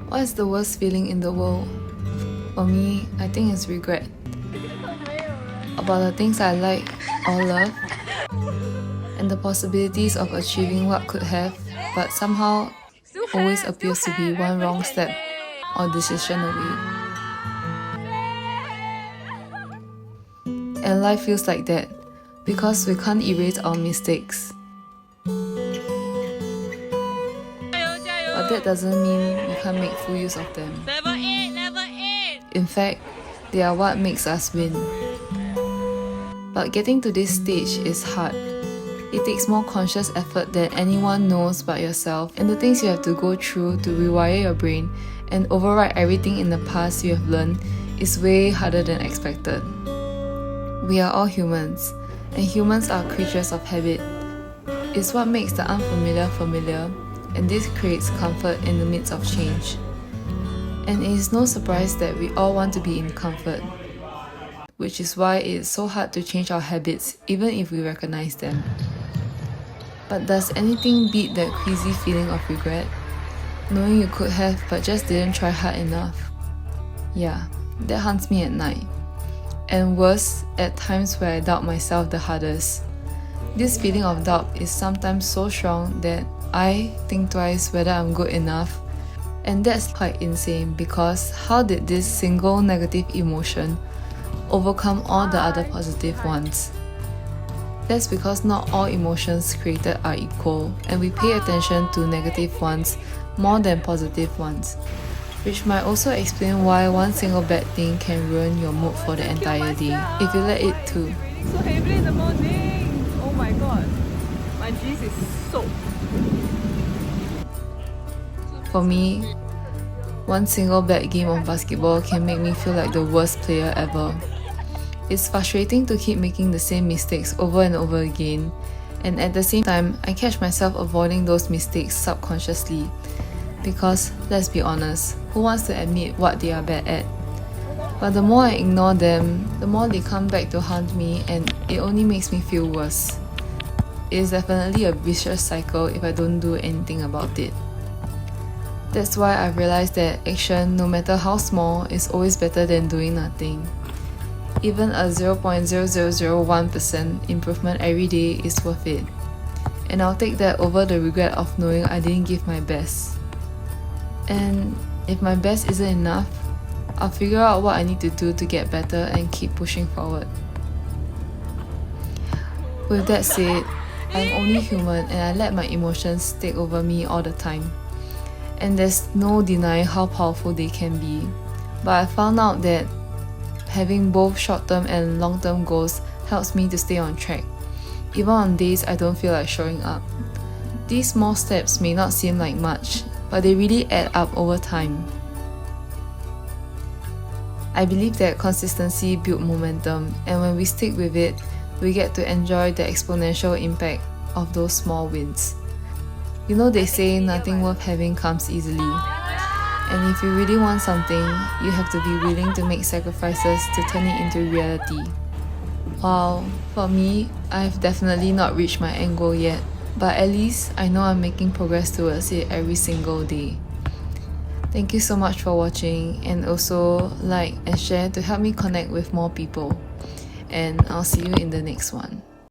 What is the worst feeling in the world? For me, I think it's regret. About the things I like or love, and the possibilities of achieving what could have, but somehow always appears to be one wrong step or decision away. And life feels like that because we can't erase our mistakes. But that doesn't mean we can't make full use of them. Level 8, level 8. In fact, they are what makes us win. But getting to this stage is hard. It takes more conscious effort than anyone knows but yourself, and the things you have to go through to rewire your brain and override everything in the past you have learned is way harder than expected. We are all humans, and humans are creatures of habit. It's what makes the unfamiliar familiar, and this creates comfort in the midst of change. And it is no surprise that we all want to be in comfort, which is why it is so hard to change our habits even if we recognize them. But does anything beat that queasy feeling of regret? Knowing you could have but just didn't try hard enough. Yeah, that haunts me at night. And worse, at times where I doubt myself the hardest. This feeling of doubt is sometimes so strong that I think twice whether I'm good enough. And that's quite insane because how did this single negative emotion overcome all the other positive ones? That's because not all emotions created are equal, and we pay attention to negative ones more than positive ones, which might also explain why one single bad thing can ruin your mood for the entire day, if you let it to. So heavy in the morning. Oh my god. My jeans is soaked. For me, one single bad game of basketball can make me feel like the worst player ever. It's frustrating to keep making the same mistakes over and over again, and at the same time, I catch myself avoiding those mistakes subconsciously. Because, let's be honest, who wants to admit what they are bad at? But the more I ignore them, the more they come back to haunt me, and it only makes me feel worse. It is definitely a vicious cycle if I don't do anything about it. That's why I've realized that action, no matter how small, is always better than doing nothing. Even a 0.0001% improvement every day is worth it. And I'll take that over the regret of knowing I didn't give my best. And if my best isn't enough, I'll figure out what I need to do to get better and keep pushing forward. With that said, I'm only human and I let my emotions take over me all the time. And there's no denying how powerful they can be. But I found out that having both short-term and long-term goals helps me to stay on track, even on days I don't feel like showing up. These small steps may not seem like much, but they really add up over time. I believe that consistency builds momentum, and when we stick with it, we get to enjoy the exponential impact of those small wins. You know, they say nothing worth having comes easily. And if you really want something, you have to be willing to make sacrifices to turn it into reality. While, for me, I've definitely not reached my end goal yet, but at least I know I'm making progress towards it every single day. Thank you so much for watching, and also like and share to help me connect with more people. And I'll see you in the next one.